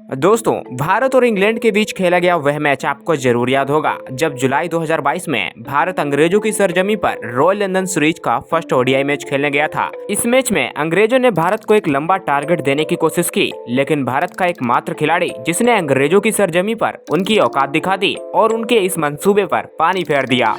दोस्तों, भारत और इंग्लैंड के बीच खेला गया वह मैच आपको जरूर याद होगा जब जुलाई 2022 में भारत अंग्रेजों की सरजमी पर रॉयल लंदन सीरीज का फर्स्ट ओडीआई मैच खेलने गया था। इस मैच में अंग्रेजों ने भारत को एक लंबा टारगेट देने की कोशिश की, लेकिन भारत का एकमात्र खिलाड़ी जिसने अंग्रेजों की सरजमी पर उनकी औकात दिखा दी और उनके इस मंसूबे पर पानी फेर दिया।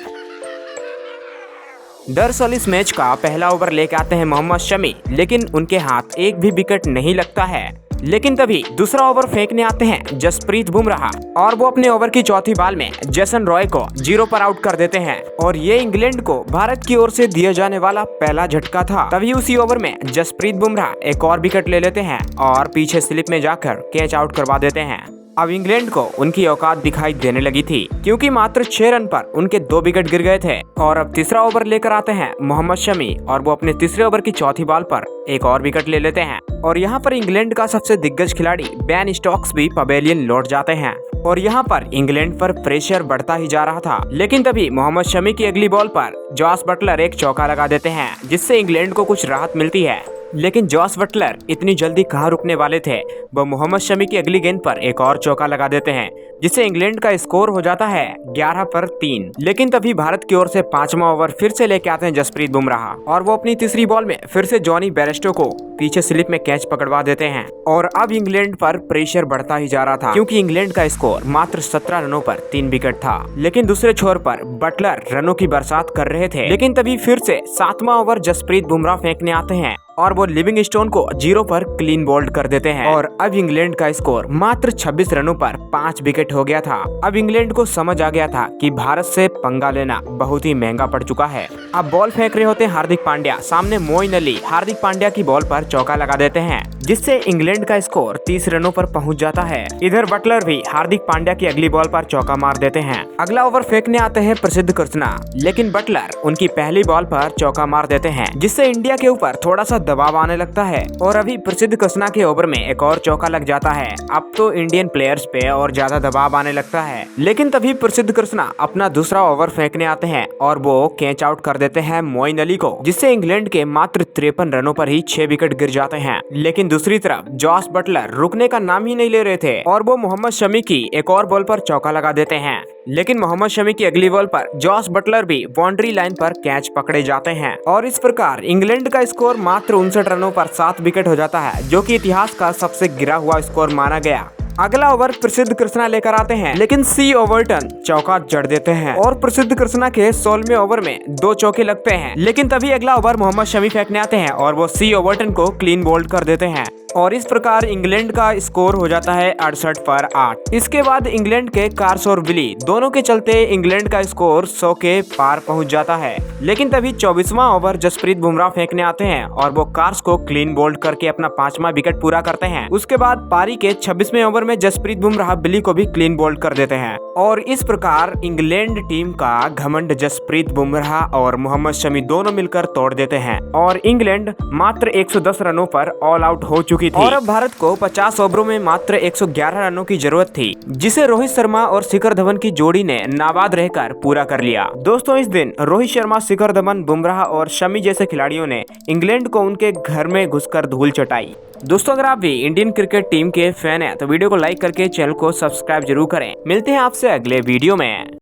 दरअसल इस मैच का पहला ओवर लेके आते हैं मोहम्मद शमी, लेकिन उनके हाथ एक भी विकेट नहीं लगता है। लेकिन तभी दूसरा ओवर फेंकने आते हैं जसप्रीत बुमराह और वो अपने ओवर की चौथी बॉल में जेसन रॉय को 0 पर आउट कर देते हैं और ये इंग्लैंड को भारत की ओर से दिया जाने वाला पहला झटका था। तभी उसी ओवर में जसप्रीत बुमराह एक और विकेट ले लेते हैं और पीछे स्लिप में जाकर कैच आउट करवा देते हैं। अब इंग्लैंड को उनकी औकात दिखाई देने लगी थी, क्योंकि मात्र 6 रन पर उनके 2 विकेट गिर गए थे। और अब तीसरा ओवर लेकर आते हैं मोहम्मद शमी और वो अपने तीसरे ओवर की चौथी बॉल पर एक और विकेट ले लेते हैं और यहाँ पर इंग्लैंड का सबसे दिग्गज खिलाड़ी बेन स्टोक्स भी पवेलियन लौट जाते हैं और यहाँ पर इंग्लैंड पर प्रेशर बढ़ता ही जा रहा था। लेकिन तभी मोहम्मद शमी की अगली बॉल पर जॉस बटलर एक चौका लगा देते हैं, जिससे इंग्लैंड को कुछ राहत मिलती है। लेकिन जॉस बटलर इतनी जल्दी कहाँ रुकने वाले थे, वो मोहम्मद शमी की अगली गेंद पर एक और चौका लगा देते हैं, जिससे इंग्लैंड का स्कोर हो जाता है 11 पर 3। लेकिन तभी भारत की ओर से पांचवा ओवर फिर से लेके आते हैं जसप्रीत बुमराह और वो अपनी तीसरी बॉल में फिर से जॉनी बेयरस्टो को पीछे स्लिप में कैच पकड़वा देते हैं और अब इंग्लैंड पर प्रेशर बढ़ता ही जा रहा था, क्योंकि इंग्लैंड का स्कोर मात्र 17 रनों पर 3 विकेट था। लेकिन दूसरे छोर पर बटलर रनों की बरसात कर रहे थे। लेकिन तभी फिर से 7वां ओवर जसप्रीत बुमराह फेंकने आते हैं और वो लिविंगस्टोन को 0 पर क्लीन बोल्ड कर देते हैं और अब इंग्लैंड का स्कोर मात्र 26 रनों पर 5 विकेट हो गया था। अब इंग्लैंड को समझ आ गया था कि भारत से पंगा लेना बहुत ही महंगा पड़ चुका है। अब बॉल फेंक रहे होते हैं हार्दिक पांड्या, सामने मोइन अली हार्दिक पांड्या की बॉल पर चौका लगा देते हैं, जिससे इंग्लैंड का स्कोर 30 रनों पर पहुंच जाता है। इधर बटलर भी हार्दिक पांड्या की अगली बॉल पर चौका मार देते हैं। अगला ओवर फेंकने आते हैं प्रसिद्ध कृष्णा, लेकिन बटलर उनकी पहली बॉल पर चौका मार देते हैं, जिससे इंडिया के ऊपर थोड़ा सा दबाव आने लगता है और अभी प्रसिद्ध कृष्णा के ओवर में एक और चौका लग जाता है। अब तो इंडियन प्लेयर्स पे और ज्यादा दबाव आने लगता है। लेकिन तभी प्रसिद्ध कृष्णा अपना दूसरा ओवर फेंकने आते हैं और वो कैच आउट कर देते हैं मोइन अली को, जिससे इंग्लैंड के मात्र 53 रनों पर ही 6 विकेट गिर जाते हैं। लेकिन दूसरी तरफ जॉस बटलर रुकने का नाम ही नहीं ले रहे थे और वो मोहम्मद शमी की एक और बॉल पर चौका लगा देते हैं। लेकिन मोहम्मद शमी की अगली बॉल पर जॉस बटलर भी बाउंड्री लाइन पर कैच पकड़े जाते हैं और इस प्रकार इंग्लैंड का स्कोर मात्र 59 रनों पर 7 विकेट हो जाता है, जो कि इतिहास का सबसे गिरा हुआ स्कोर माना गया। अगला ओवर प्रसिद्ध कृष्णा लेकर आते हैं, लेकिन सी ओवर्टन चौका जड़ देते हैं और प्रसिद्ध कृष्णा के 16वें ओवर में 2 चौके लगते हैं। लेकिन तभी अगला ओवर मोहम्मद शमी फेंकने आते हैं और वो सी ओवर्टन को क्लीन बोल्ड कर देते हैं और इस प्रकार इंग्लैंड का स्कोर हो जाता है 68 पर 8। इसके बाद इंग्लैंड के कार्स और विली दोनों के चलते इंग्लैंड का स्कोर 100 के पार पहुंच जाता है। लेकिन तभी 24वां ओवर जसप्रीत बुमराह फेंकने आते हैं और वो कार्स को क्लीन बोल्ड करके अपना 5वां विकेट पूरा करते हैं। उसके बाद पारी के 26वें ओवर में जसप्रीत बुमराह विली को भी क्लीन बोल्ड कर देते हैं और इस प्रकार इंग्लैंड टीम का घमंड जसप्रीत बुमराह और मोहम्मद शमी दोनों मिलकर तोड़ देते हैं और इंग्लैंड मात्र 110 रनों पर ऑल आउट हो चुकी थी और अब भारत को 50 ओवरों में मात्र 111 रनों की जरूरत थी, जिसे रोहित शर्मा और शिखर धवन की जोड़ी ने नाबाद रहकर पूरा कर लिया। दोस्तों, इस दिन रोहित शर्मा, शिखर धवन, बुमराह और शमी जैसे खिलाड़ियों ने इंग्लैंड को उनके घर में घुसकर धूल चटाई। दोस्तों, अगर आप भी इंडियन क्रिकेट टीम के फैन हैं तो वीडियो को लाइक करके चैनल को सब्सक्राइब जरूर करें। मिलते हैं आपसे अगले वीडियो में।